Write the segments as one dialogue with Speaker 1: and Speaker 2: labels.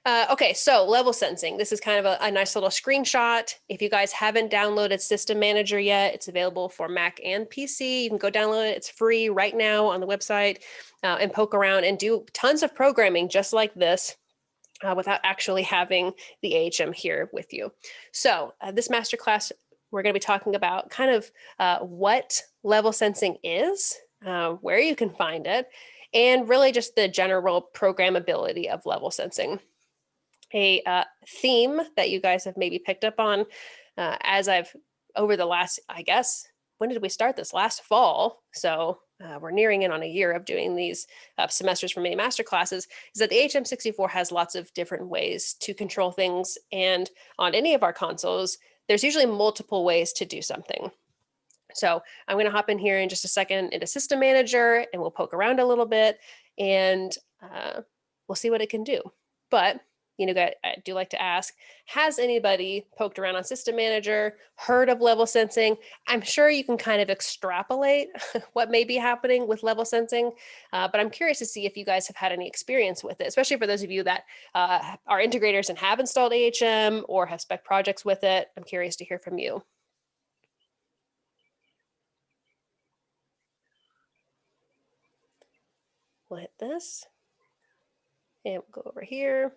Speaker 1: Okay, so level sensing. This is kind of a nice little screenshot. If you guys haven't downloaded System Manager yet, it's available for Mac and PC. You can go download it. It's free right now on the website and poke around and do tons of programming just like this without actually having the AHM here with you. So this masterclass, we're going to be talking about kind of what level sensing is, where you can find it, and really just the general programmability of level sensing. A theme that you guys have maybe picked up on as I've over the last, I guess, when did we start this? Last fall. So we're nearing in on a year of doing these semesters for mini master classes, is that the HM64 has lots of different ways to control things. And on any of our consoles, there's usually multiple ways to do something. So I'm going to hop in here in just a second into System Manager, and we'll poke around a little bit, and we'll see what it can do. But I do like to ask, has anybody poked around on System Manager, heard of level sensing? I'm sure you can kind of extrapolate what may be happening with level sensing, but I'm curious to see if you guys have had any experience with it, especially for those of you that are integrators and have installed AHM or have spec projects with it. I'm curious to hear from you. We'll hit this, and we'll go over here.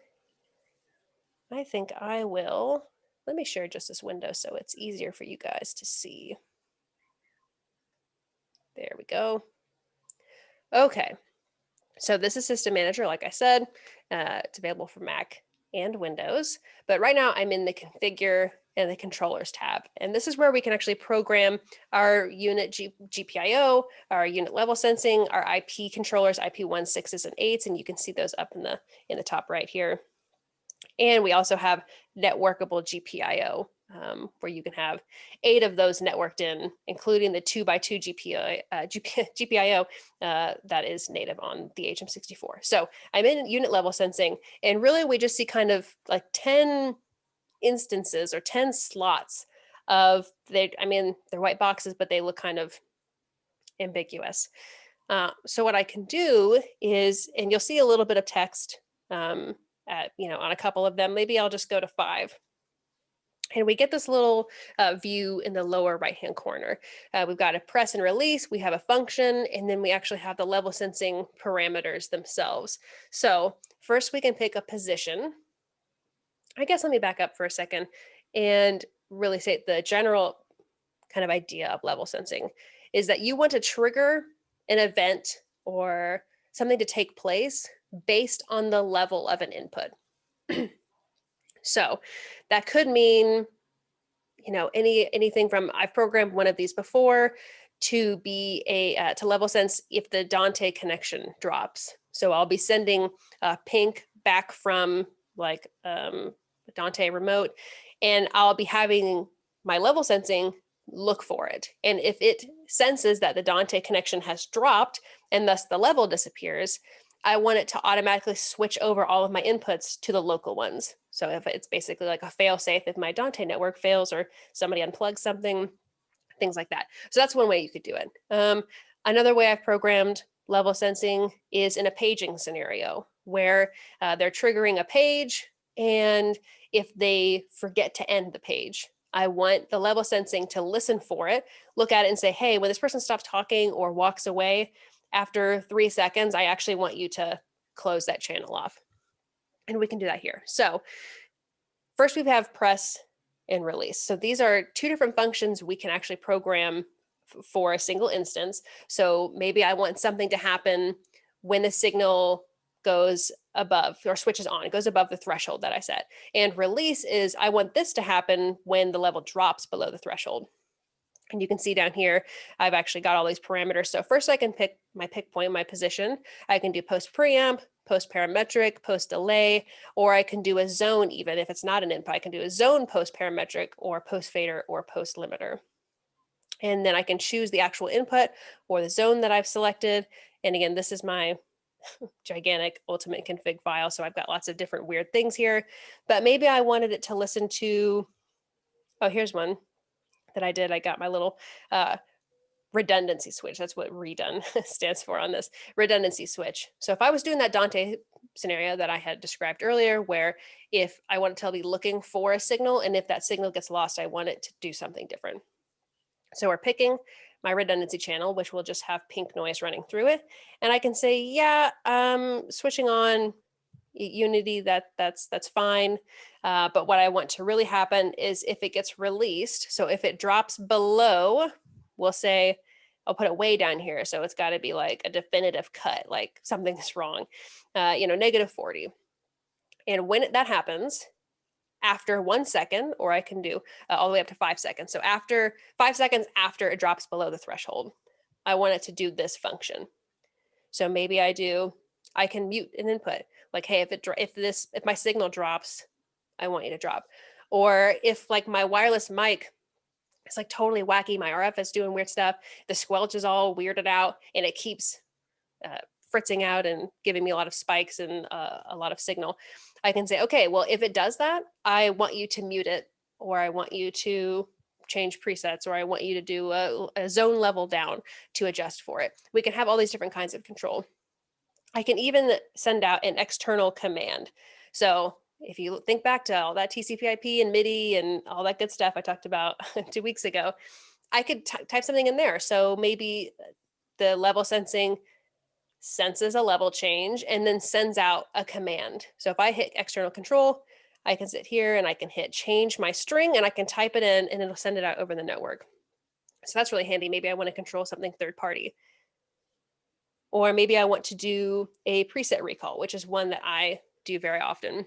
Speaker 1: I think I will, let me share just this window so it's easier for you guys to see. There we go. Okay, so this is System Manager, like I said. It's available for Mac and Windows, but right now I'm in the Configure and the Controllers tab, and this is where we can actually program our unit GPIO, our unit level sensing, our IP controllers, IP1, 6s, and 8s, and you can see those up in the top right here. And we also have networkable GPIO, where you can have 8 of those networked in, including the 2x2 GPIO that is native on the HM64. So I'm in unit level sensing, and really we just see kind of like 10 instances or 10 slots of, they're white boxes, but they look kind of ambiguous. So what I can do is, and you'll see a little bit of text on a couple of them. Maybe I'll just go to 5. And we get this little view in the lower right-hand corner. We've got a press and release, we have a function, and then we actually have the level sensing parameters themselves. So first we can pick a position. I guess let me back up for a second and really say the general kind of idea of level sensing is that you want to trigger an event or something to take place based on the level of an input. So that could mean, anything from, I've programmed one of these before to be to level sense if the Dante connection drops. So I'll be sending pink back from like Dante remote, and I'll be having my level sensing look for it. And if it senses that the Dante connection has dropped and thus the level disappears, I want it to automatically switch over all of my inputs to the local ones. So if it's basically like a fail safe, if my Dante network fails or somebody unplugs something, things like that. So that's one way you could do it. Another way I've programmed level sensing is in a paging scenario where they're triggering a page, and if they forget to end the page, I want the level sensing to listen for it, look at it and say, hey, when this person stops talking or walks away, after 3 seconds, I actually want you to close that channel off. And we can do that here. So first we have press and release. So these are 2 different functions we can actually program for a single instance. So maybe I want something to happen when the signal goes above or switches on, it goes above the threshold that I set. And release is, I want this to happen when the level drops below the threshold. And you can see down here, I've actually got all these parameters. So first I can pick my pick point, my position. I can do post preamp, post parametric, post delay, or I can do a zone even if it's not an input. I can do a zone post parametric or post fader or post limiter. And then I can choose the actual input or the zone that I've selected. And again, this is my gigantic ultimate config file. So I've got lots of different weird things here, but maybe I wanted it to listen to, oh, here's one that I did. I got my little redundancy switch. That's what redone stands for on this redundancy switch. So if I was doing that Dante scenario that I had described earlier, where if I want it to be looking for a signal, and if that signal gets lost, I want it to do something different. So we're picking my redundancy channel, which will just have pink noise running through it. And I can say, yeah, switching on unity, that's fine. But what I want to really happen is if it gets released, so if it drops below, we'll say, I'll put it way down here. So it's got to be like a definitive cut, like something's wrong, -40. And when that happens, after 1 second, or I can do all the way up to 5 seconds. So after 5 seconds after it drops below the threshold, I want it to do this function. So maybe I can mute an input, like, hey, if my signal drops, I want you to drop. Or if like my wireless mic is like totally wacky, my RF is doing weird stuff, the squelch is all weirded out, and it keeps fritzing out and giving me a lot of spikes and a lot of signal, I can say, okay, well, if it does that, I want you to mute it, or I want you to change presets, or I want you to do a zone level down to adjust for it. We can have all these different kinds of control. I can even send out an external command. So if you think back to all that TCP/IP and MIDI and all that good stuff I talked about 2 weeks ago, I could type something in there. So maybe the level sensing senses a level change and then sends out a command. So if I hit external control, I can sit here and I can hit change my string and I can type it in and it'll send it out over the network. So that's really handy. Maybe I want to control something third party. Or maybe I want to do a preset recall, which is one that I do very often,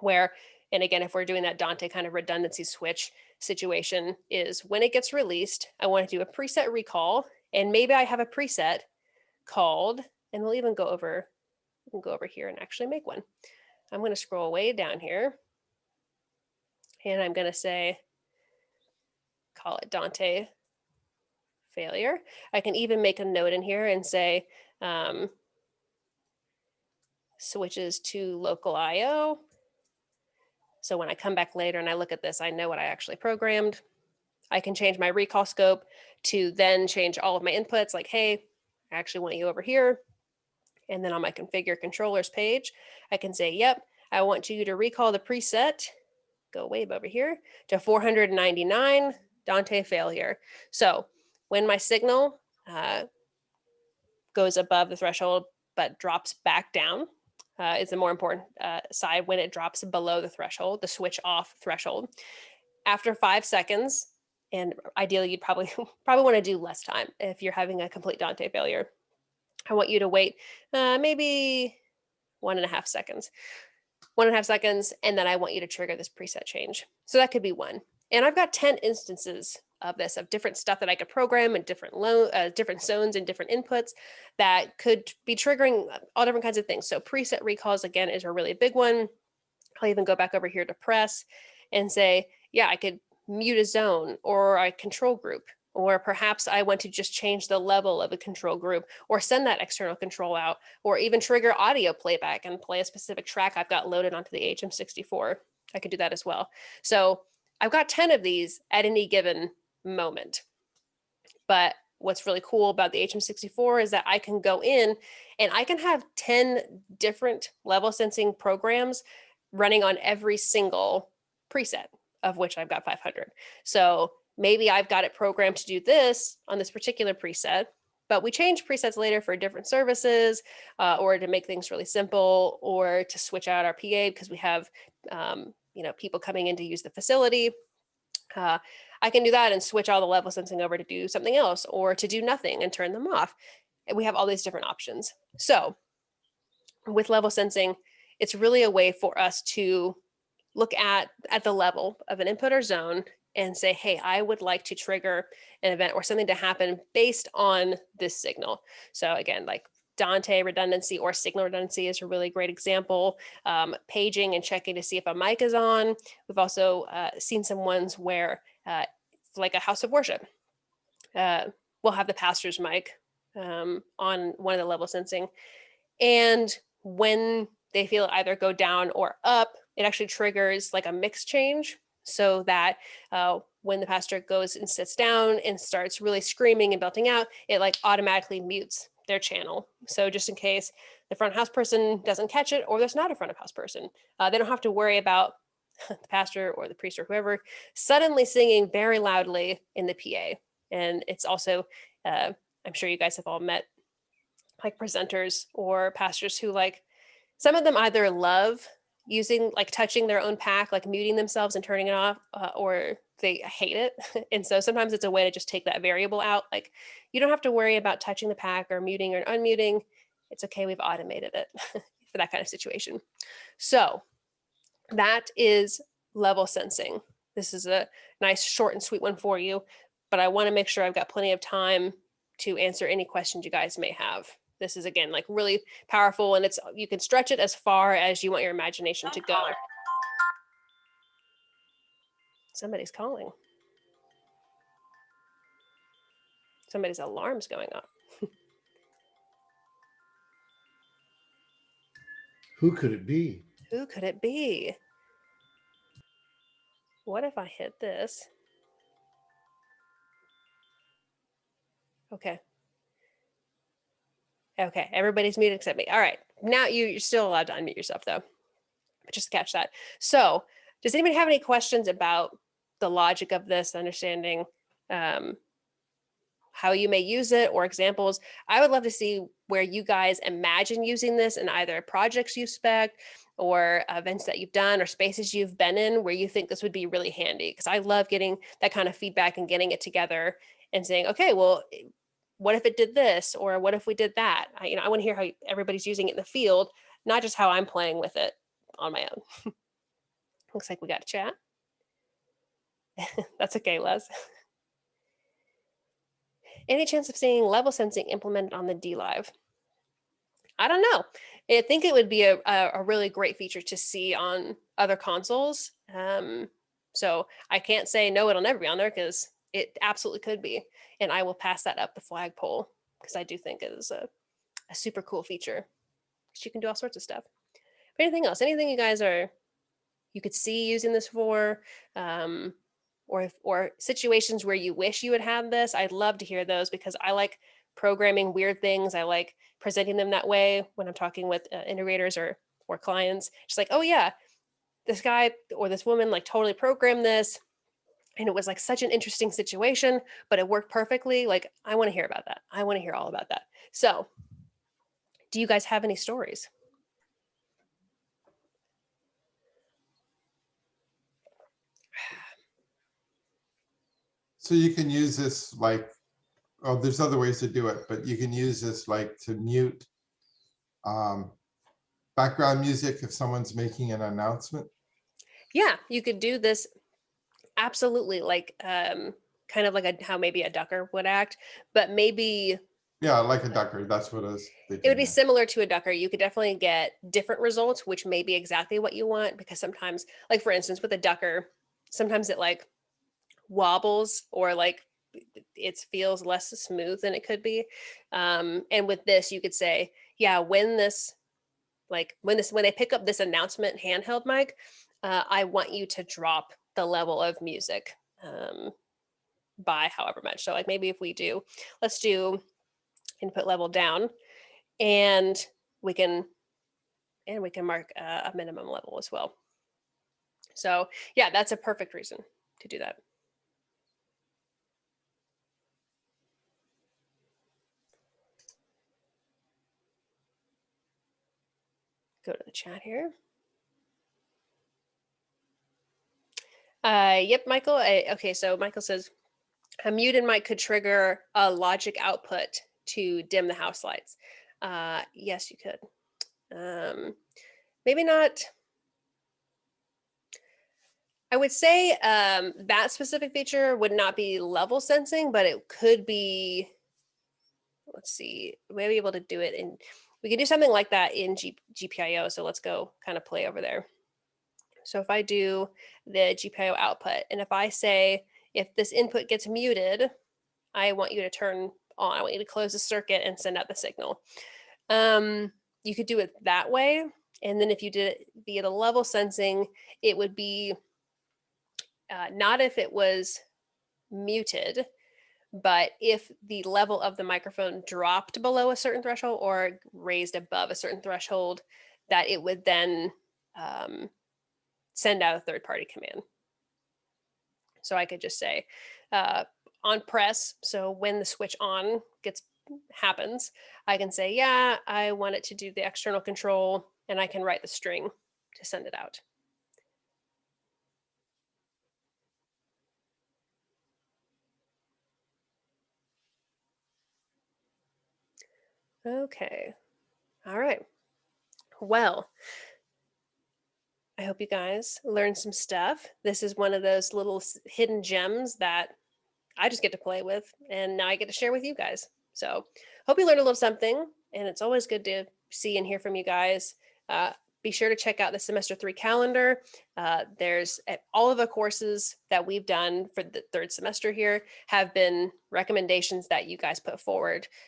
Speaker 1: where, and again, if we're doing that Dante kind of redundancy switch situation, is when it gets released, I want to do a preset recall, and maybe I have a preset called, and we'll even go over here and actually make one. I'm going to scroll way down here, and I'm going to say, call it Dante failure. I can even make a note in here and say, switches to local IO. So when I come back later and I look at this, I know what I actually programmed. I can change my recall scope to then change all of my inputs, like, hey, I actually want you over here. And then on my configure controllers page, I can say, yep, I want you to recall the preset, go way over here, to 499, Dante failure. So when my signal goes above the threshold but drops back down, is the more important side. When it drops below the threshold, the switch off threshold, after 5 seconds, and ideally you'd probably want to do less time if you're having a complete Dante failure, I want you to wait maybe 1.5 seconds. 1.5 seconds, and then I want you to trigger this preset change. So that could be one. And I've got 10 instances of this, of different stuff that I could program and different zones and different inputs that could be triggering all different kinds of things. So preset recalls, again, is a really big one. I'll even go back over here to press and say, yeah, I could mute a zone or a control group, or perhaps I want to just change the level of a control group, or send that external control out, or even trigger audio playback and play a specific track I've got loaded onto the HM64. I could do that as well. So I've got 10 of these at any given moment. But what's really cool about the HM64 is that I can go in and I can have 10 different level sensing programs running on every single preset, of which I've got 500. So maybe I've got it programmed to do this on this particular preset, but we change presets later for different services, or to make things really simple, or to switch out our PA because we have people coming in to use the facility. I can do that and switch all the level sensing over to do something else, or to do nothing and turn them off. And we have all these different options. So with level sensing, it's really a way for us to look at the level of an input or zone and say, hey, I would like to trigger an event or something to happen based on this signal. So again, like Dante redundancy or signal redundancy is a really great example. Paging and checking to see if a mic is on. We've also seen some ones where, like a house of worship, we'll have the pastor's mic on one of the level sensing. And when they feel it either go down or up, it actually triggers like a mix change, so that when the pastor goes and sits down and starts really screaming and belting out, it like automatically mutes their channel. So just in case the front of house person doesn't catch it, or there's not a front of house person. They don't have to worry about the pastor or the priest or whoever suddenly singing very loudly in the PA. And it's also, I'm sure you guys have all met like presenters or pastors who like, some of them either love using like touching their own pack, like muting themselves and turning it off, or they hate it. And so sometimes it's a way to just take that variable out. Like you don't have to worry about touching the pack or muting or unmuting. It's okay. We've automated it for that kind of situation. So that is level sensing. This is a nice short and sweet one for you, but I want to make sure I've got plenty of time to answer any questions you guys may have. This is again like really powerful, and it's you can stretch it as far as you want your imagination to go. Somebody's calling. Somebody's alarm's going off.
Speaker 2: Who could it be?
Speaker 1: Who could it be? What if I hit this? Okay. Okay, everybody's muted except me. All right, now you're still allowed to unmute yourself though, but just catch that. So does anybody have any questions about the logic of this, understanding how you may use it or examples? I would love to see where you guys imagine using this in either projects you spec or events that you've done or spaces you've been in where you think this would be really handy. Because I love getting that kind of feedback and getting it together and saying, okay, well, what if it did this? Or what if we did that? I want to hear how everybody's using it in the field, not just how I'm playing with it on my own. Looks like we got a chat. That's okay, Les. Any chance of seeing level sensing implemented on the DLive? I don't know. I think it would be a really great feature to see on other consoles. So I can't say no, it'll never be on there because it absolutely could be. And I will pass that up the flagpole because I do think it is a super cool feature. Because you can do all sorts of stuff. But anything else? Anything you guys you could see using this for? Or situations where you wish you would have this? I'd love to hear those because I like programming weird things. I like presenting them that way when I'm talking with integrators or clients. Just like, oh yeah, this guy or this woman like totally programmed this and it was like such an interesting situation, but it worked perfectly. Like, I want to hear about that. I want to hear all about that. So do you guys have any stories?
Speaker 3: So you can use this like, oh, there's other ways to do it, but you can use this like to mute background music if someone's making an announcement.
Speaker 1: Yeah, you could do this absolutely, like kind of like how maybe a ducker would act, but maybe
Speaker 3: yeah, like a ducker. That's what I was thinking.
Speaker 1: It would be similar to a ducker. You could definitely get different results, which may be exactly what you want, because sometimes, like for instance, with a ducker, sometimes it like wobbles or like it feels less smooth than it could be. And with this, you could say, yeah, when they pick up this announcement handheld mic, I want you to drop the level of music by however much. So like maybe if let's do input level down, and we can mark a minimum level as well. So yeah, that's a perfect reason to do that. Go to the chat here. Yep, Michael. Okay, so Michael says a muted mic could trigger a logic output to dim the house lights. Yes, you could. Maybe not. I would say that specific feature would not be level sensing, but it could be, let's see, we may be able to do it we can do something like that in GPIO. So let's go kind of play over there. So if I do the GPIO output, and if I say, if this input gets muted, I want you to turn on, I want you to close the circuit and send out the signal. You could do it that way. And then if you did it via the level sensing, it would be not if it was muted, But if the level of the microphone dropped below a certain threshold or raised above a certain threshold, that it would then send out a third-party command. So I could just say on press. So when the switch on happens, I can say, yeah, I want it to do the external control, and I can write the string to send it out. Okay. All right. Well, I hope you guys learned some stuff. This is one of those little hidden gems that I just get to play with, and now I get to share with you guys. So, hope you learned a little something, and it's always good to see and hear from you guys. Be sure to check out the semester 3 calendar. There's all of the courses that we've done for the third semester here have been recommendations that you guys put forward.